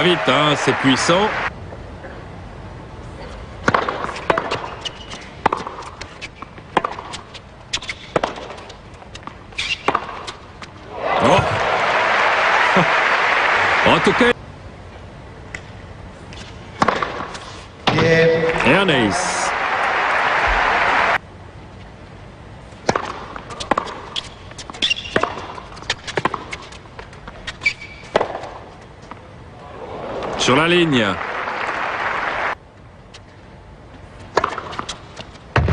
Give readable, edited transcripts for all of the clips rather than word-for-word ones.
va vite, hein, c'est puissant. Oh. En tout cas, et un ace. Sur la ligne.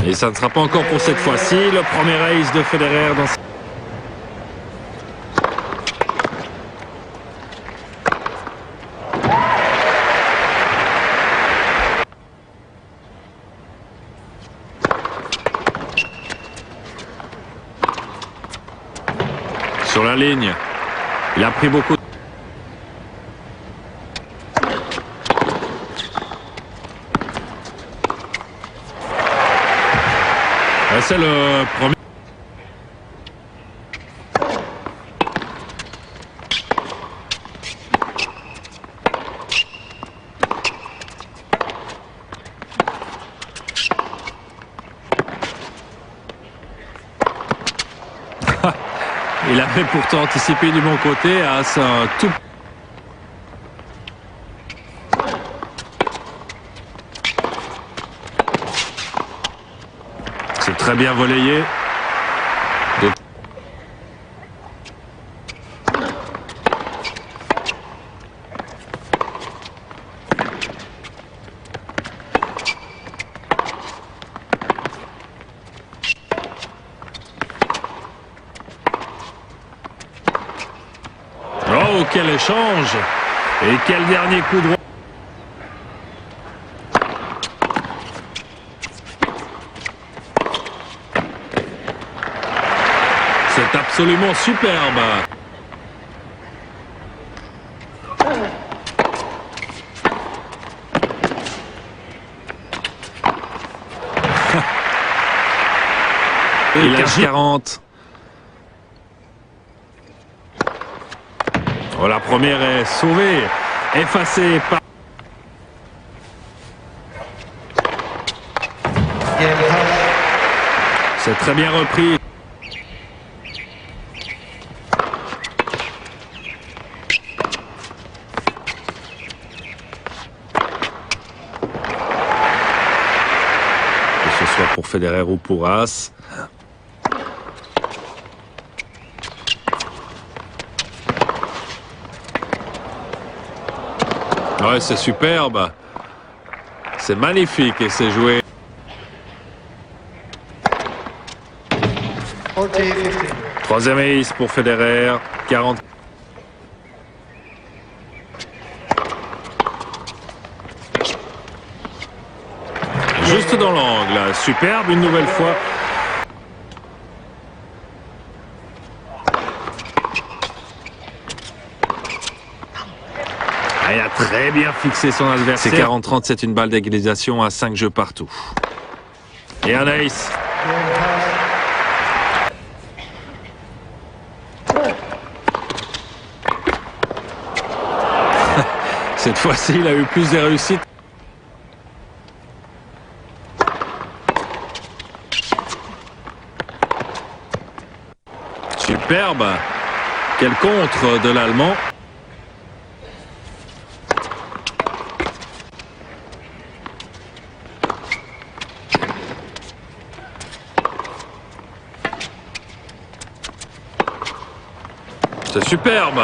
Et ça ne sera pas encore pour cette fois-ci. Le premier ace de Federer dans sur la ligne. Il a pris beaucoup. C'est le premier. Il avait pourtant anticipé du bon côté à ça tout. C'est très bien volleyé. Oh, quel échange! Et quel dernier coup droit! C'est absolument superbe. Il a 40. Oh, la première est sauvée, effacée par... C'est très bien repris. Que ce soit pour Federer ou pour As. Ouais, c'est superbe. C'est magnifique et c'est joué. Troisième ace pour Federer. 40. Juste dans l'angle. Superbe une nouvelle fois. Il a très bien fixé son adversaire. C'est 40-30, c'est une balle d'égalisation à 5 jeux partout. Et un ace. Cette fois-ci, il a eu plus de réussite. Superbe. Quel contre de l'Allemand. C'est superbe.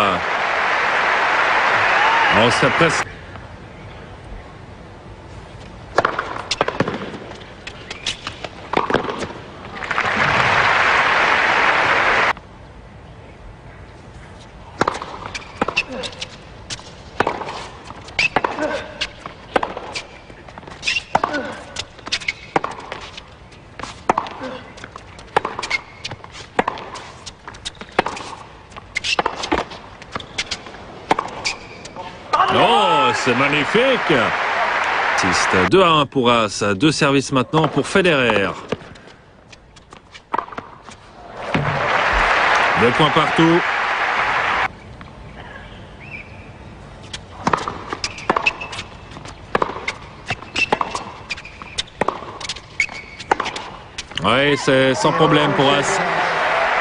On serait presque... Oh, c'est magnifique. 2-1 pour As. 2 services maintenant pour Federer. 2 points partout. Oui, c'est sans problème pour As,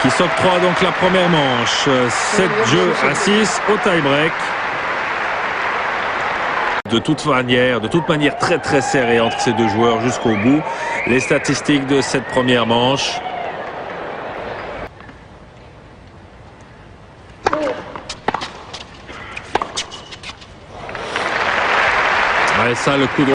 qui s'octroie donc la première manche. 7 jeux à 6 au tie-break. De toute manière très très serré entre ces deux joueurs jusqu'au bout. Les statistiques de cette première manche. Ouais, ça, le coup de...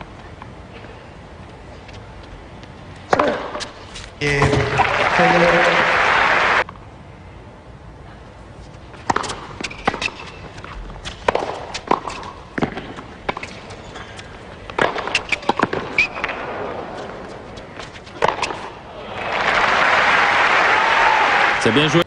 C'est bien joué.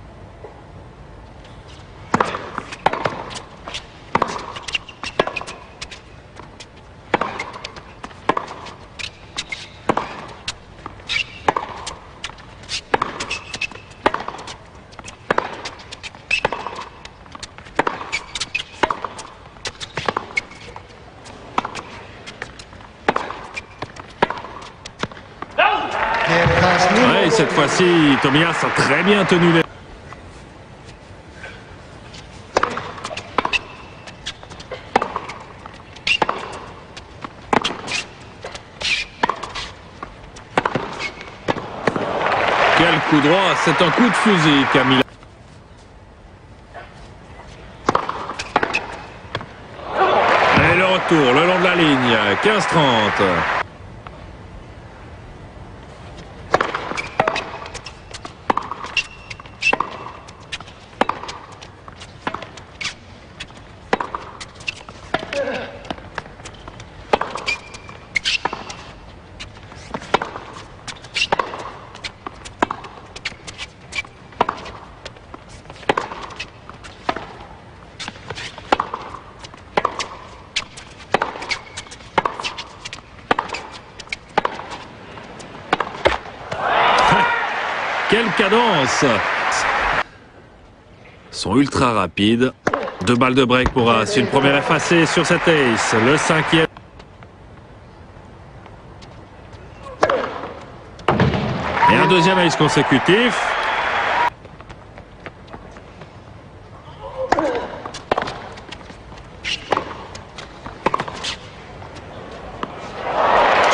Ouais, cette fois-ci, Tomias a très bien tenu les... Quel coup droit, c'est un coup de fusil, Camille. Et le retour, le long de la ligne, 15-30. Quelle cadence! Sont ultra rapides. 2 balles de break pour As. Une première effacée sur cet ace. Le 5e. Et un deuxième ace consécutif.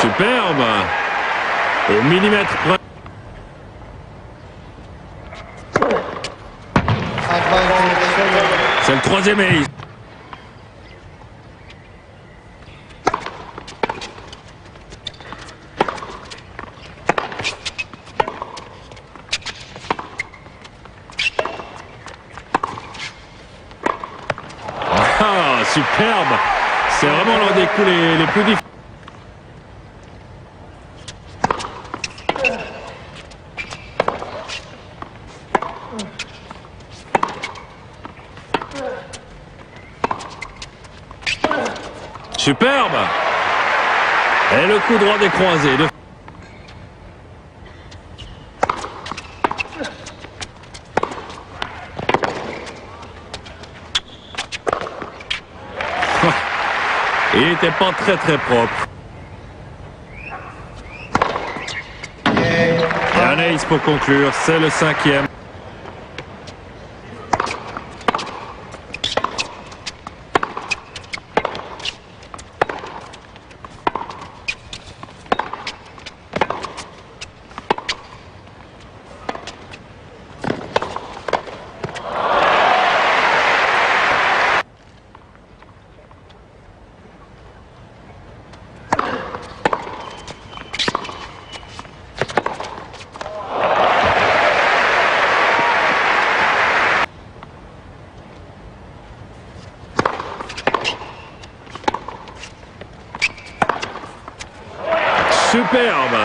Superbe! Au millimètre près. C'est le 3e ace. Ah, superbe! C'est vraiment l'un des coups les plus difficiles. Superbe! Et le coup droit des croisés. Il n'était pas très propre. Et un ace pour conclure, c'est le 5e. Superbe!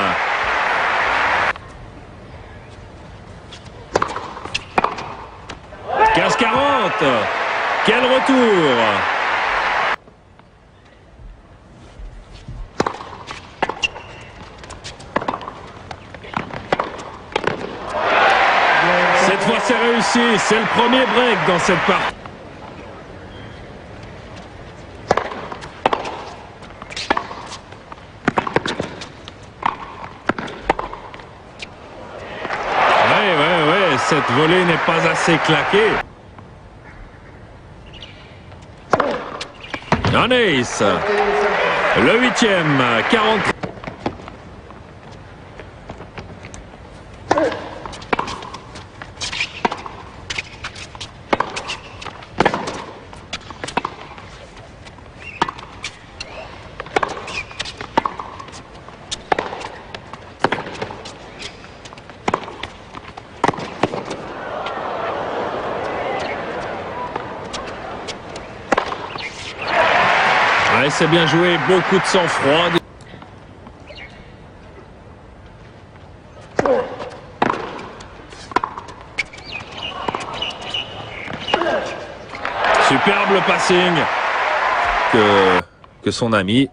« 15-40 ! Quel retour! Cette fois c'est réussi, c'est le premier break dans cette partie. cette volée n'est pas assez claquée. Un ace. Le 8e, 40. Ouais, c'est bien joué, beaucoup de sang-froid. Superbe le passing que son ami.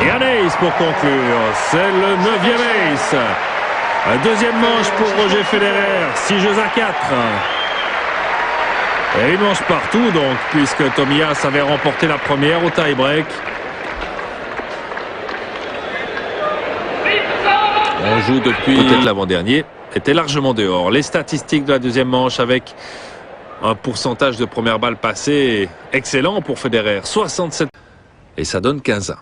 Et un ace pour conclure. C'est le 9e ace. Deuxième manche pour Roger Federer. 6 jeux à 4. Et une manche partout, donc, puisque Tommy Haas avait remporté la première au tie-break. On joue depuis... Peut-être l'avant-dernier était largement dehors. Les statistiques de la deuxième manche avec un pourcentage de première balle passée excellent pour Federer. 67. Et ça donne 15 ans.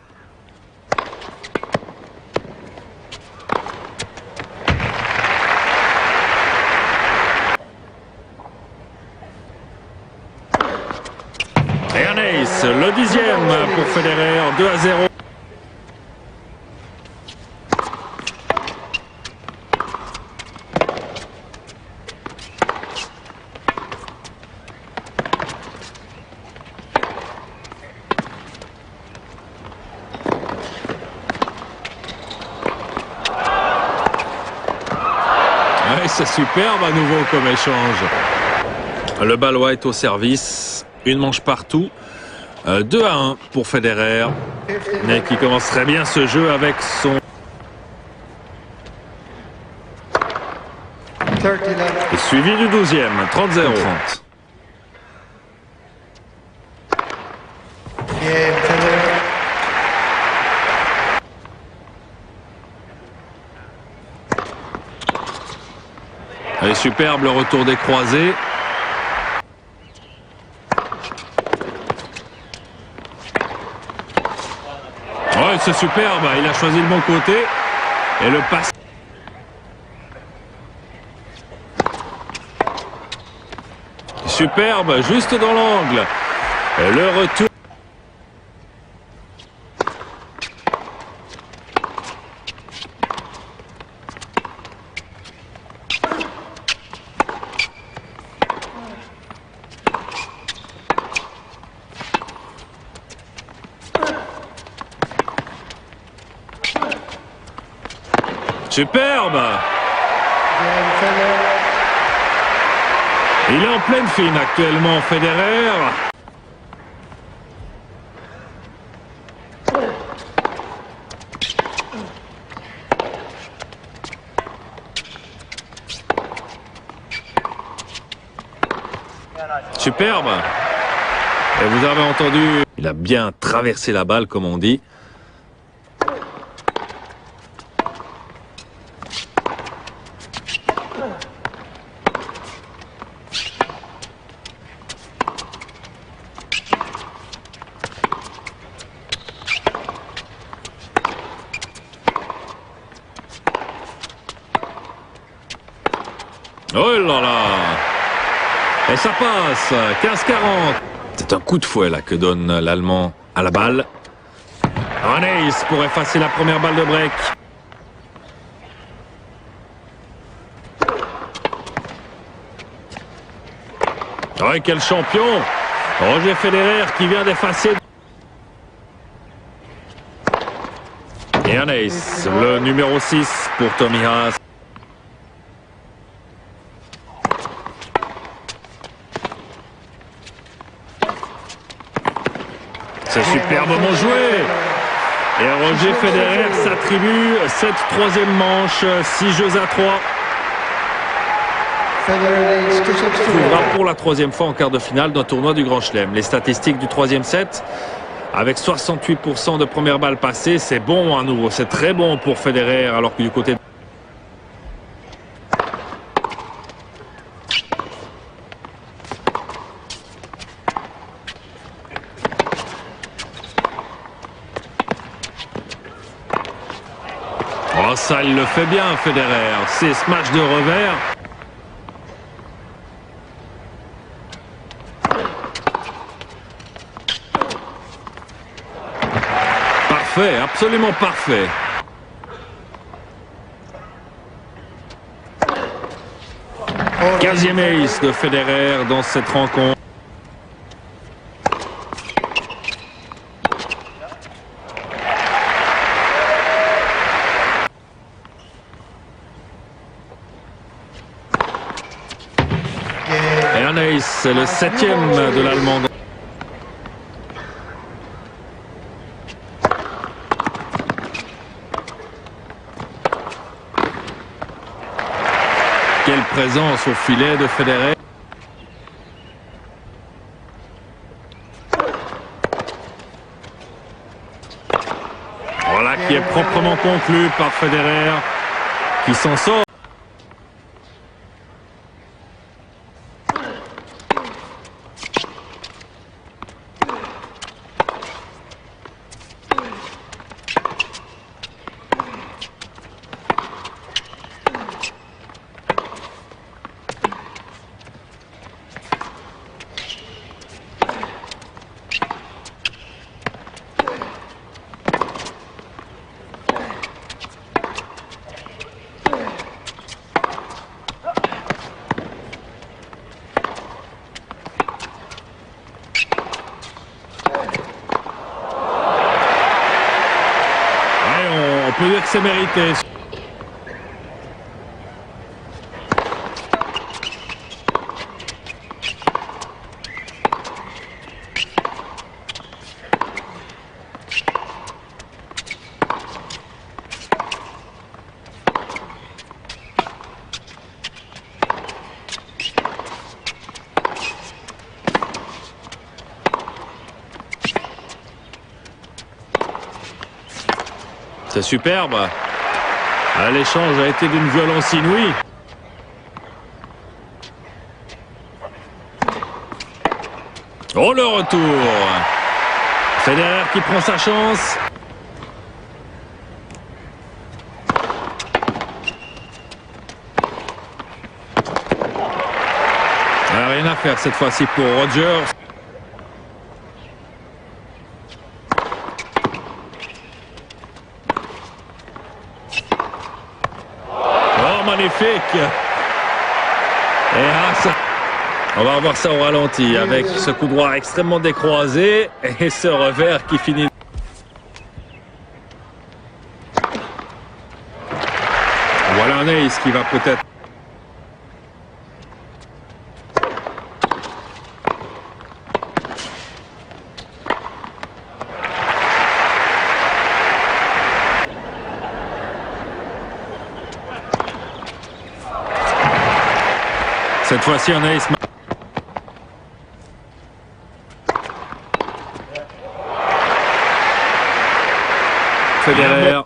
Et un ace, le 10e pour Federer, 2-0. Ouais, c'est superbe à nouveau comme échange. Le ballon est au service. Une manche partout. 2-1 pour Federer. Mais qui commence très bien ce jeu avec son... Et suivi du 12e, 30-0. Et superbe le retour des croisés. Ouais, c'est superbe, il a choisi le bon côté. Et le passe. Superbe, juste dans l'angle. Et le retour. Superbe. Il est en pleine fine actuellement, Federer. Superbe. Et vous avez entendu, il a bien traversé la balle, comme on dit. Oh là là! Et ça passe, 15-40. C'est un coup de fouet là que donne l'Allemand à la balle. Un ace pour effacer la première balle de break. Ouais, quel champion! Roger Federer qui vient d'effacer. Et un ace, le numéro 6 pour Tommy Haas. C'est superbement joué. Et Roger Federer s'attribue cette troisième manche, 6 jeux à 3. Trouvera pour la troisième fois en quart de finale d'un tournoi du Grand Chelem. Les statistiques du troisième set, avec 68% de première balle passée, c'est bon à nouveau. C'est très bon pour Federer, alors que du côté... Oh, ça, il le fait bien, Federer. C'est smash de revers. Parfait, absolument parfait. Quinzième ace de Federer dans cette rencontre. Et un ace, c'est le 7e de l'Allemand. Quelle présence au filet de Federer. Voilà qui est proprement conclu par Federer, qui s'en sort. On peut dire que c'est mérité. C'est superbe. L'échange a été d'une violence inouïe. Oh, le retour. Federer qui prend sa chance. Rien à faire cette fois-ci pour Rogers. Magnifique. Et ça, on va voir ça au ralenti avec ce coup droit extrêmement décroisé et ce revers qui finit. Voilà un ace qui va peut-être. Cette fois-ci, un ace. Federer.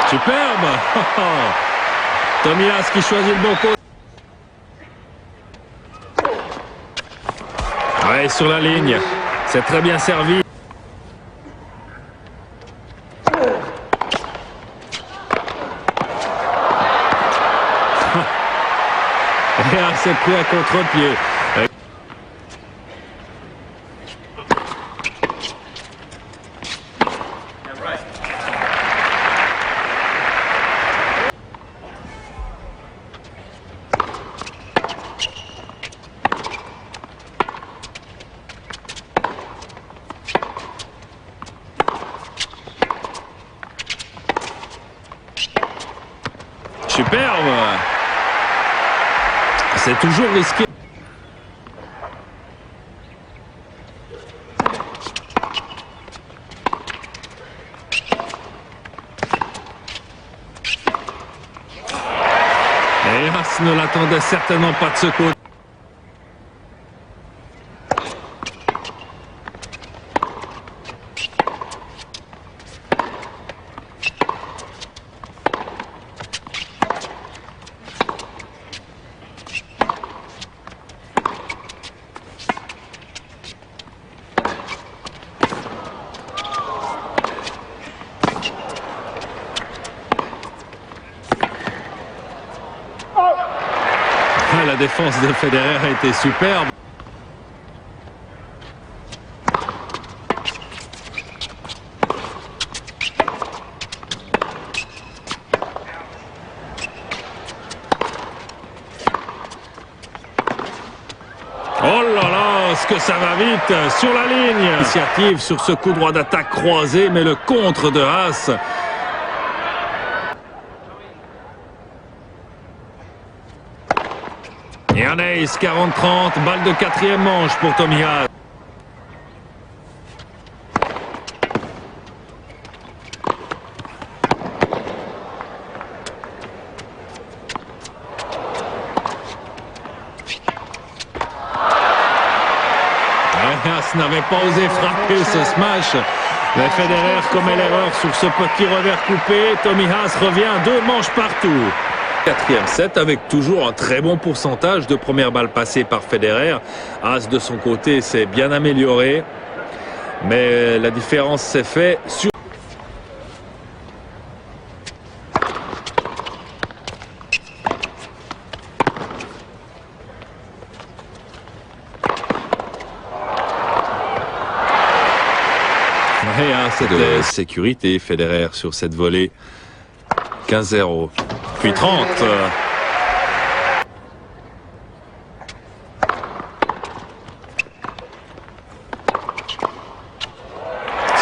Superbe. Tomilas qui choisit le bon côté. Ouais, sur la ligne. C'est très bien servi. Et là, c'est pris à contre-pied. Superbe. C'est toujours risqué. Et Haas ne l'attendait certainement pas de ce côté. défense de Federer a été superbe. Oh là là, ce que ça va vite sur la ligne. Initiative sur ce coup droit d'attaque croisé, mais le contre de Haas. Et un ace, 40-30, balle de quatrième manche pour Tommy Haas. Haas n'avait pas osé frapper ce smash. Mais Federer commet l'erreur sur ce petit revers coupé. Tommy Haas revient 2 manches partout. Quatrième set avec toujours un très bon pourcentage de premières balles passées par Federer. Haas de son côté s'est bien amélioré. Mais la différence s'est faite sur... C'était de sécurité, Federer sur cette volée. 15-0, puis 30.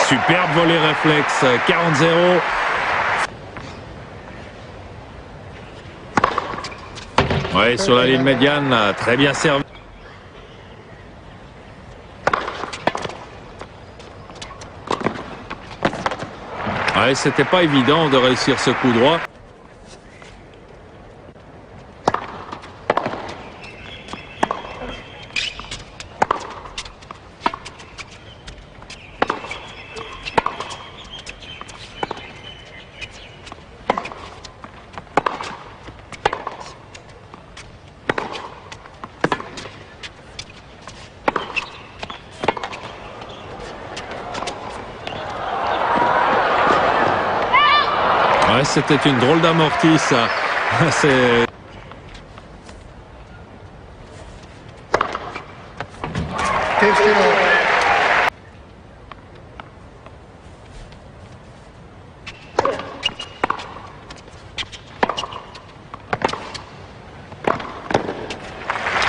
Superbe volée réflexe, 40-0. Oui, sur la ligne médiane, très bien servi. Ouais, c'était pas évident de réussir ce coup droit. Ouais, c'était une drôle d'amorti, ça. C'est...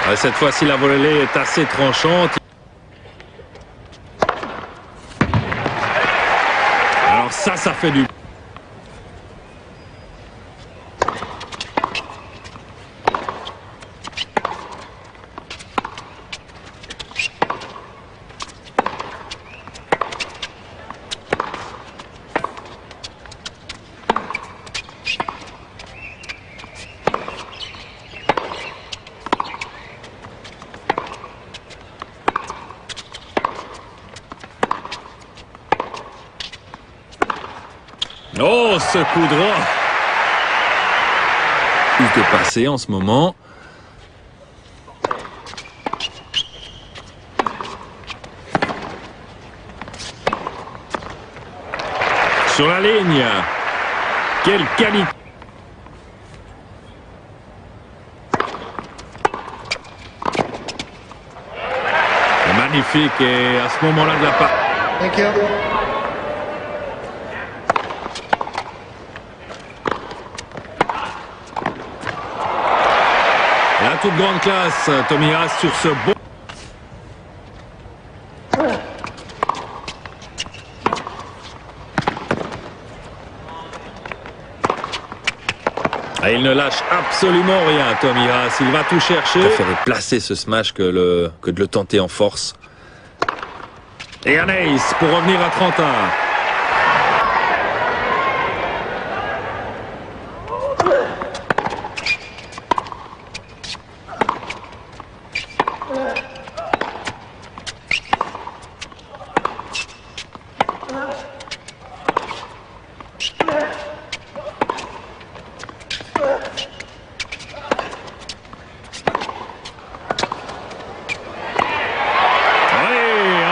Ouais, cette fois-ci, la volée est assez tranchante. Alors ça fait du... Oh, ce coup droit! Plus de passer en ce moment. Sur la ligne. Quelle qualité! Magnifique et à ce moment-là de la part. Thank you. La toute grande classe, Tommy Haas sur ce beau... Et il ne lâche absolument rien, Tommy Haas. Il va tout chercher. Il préférait placer ce smash que de le tenter en force. Et un ace pour revenir à 31.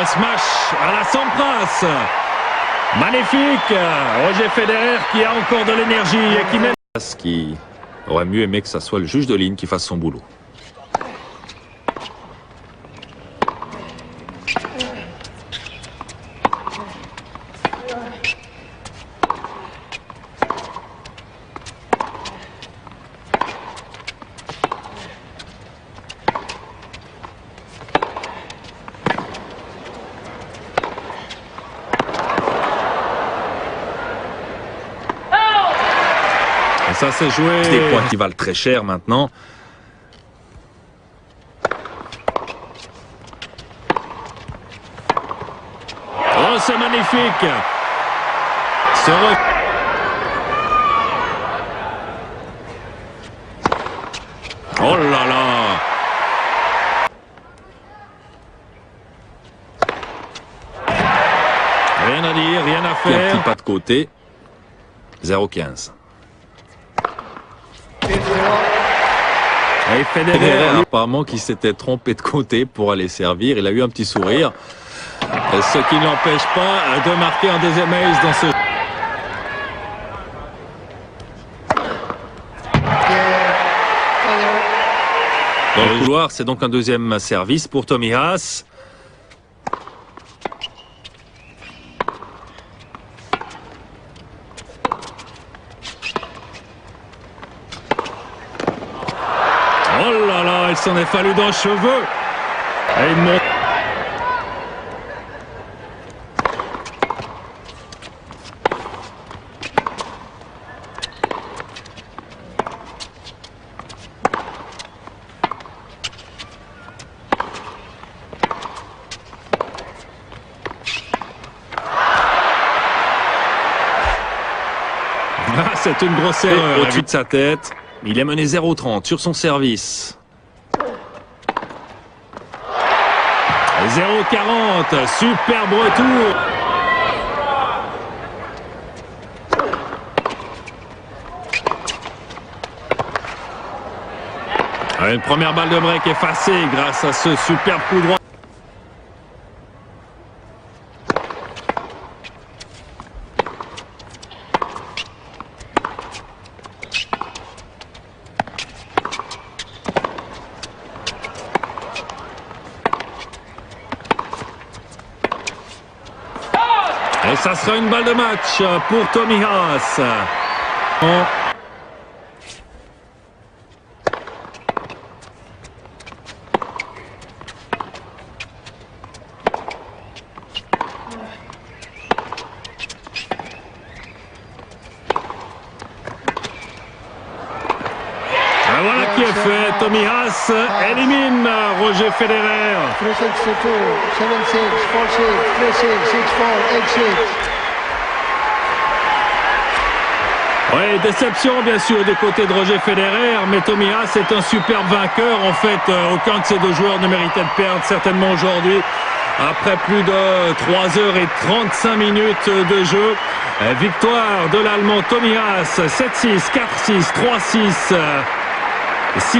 Smash à la Sampras. Magnifique. Roger Federer qui a encore de l'énergie et qui aurait mieux aimé que ça soit le juge de ligne qui fasse son boulot. Ça s'est joué. Des points qui valent très cher maintenant. Oh, c'est magnifique. Oh là là. Rien à dire, rien à faire. Un petit pas de côté. 0-15. Et Federer, apparemment, qui s'était trompé de côté pour aller servir. Il a eu un petit sourire. Ce qui ne l'empêche pas de marquer un deuxième ace dans ce... Dans le couloir, c'est donc un deuxième service pour Tommy Haas. Oh là là, il s'en est fallu d'un cheveu. Et il monte. Ah, c'est une grosse erreur au-dessus de sa tête. Il est mené 0-30 sur son service. 0-40, superbe retour. Une première balle de break effacée grâce à ce superbe coup droit. Et ça sera une balle de match pour Tommy Haas. Voilà qui est fait. Tommy Haas élimine Roger Federer. 3-6, 2-2, 7-6, 4-6, 3-6, 6-4, 8-6. Oui, déception bien sûr du côté de Roger Federer, mais Tommy Haas est un superbe vainqueur. En fait, aucun de ces deux joueurs ne méritait de perdre certainement aujourd'hui. Après plus de 3h35 de jeu, victoire de l'Allemand Tommy Haas, 7-6, 4-6, 3-6, 6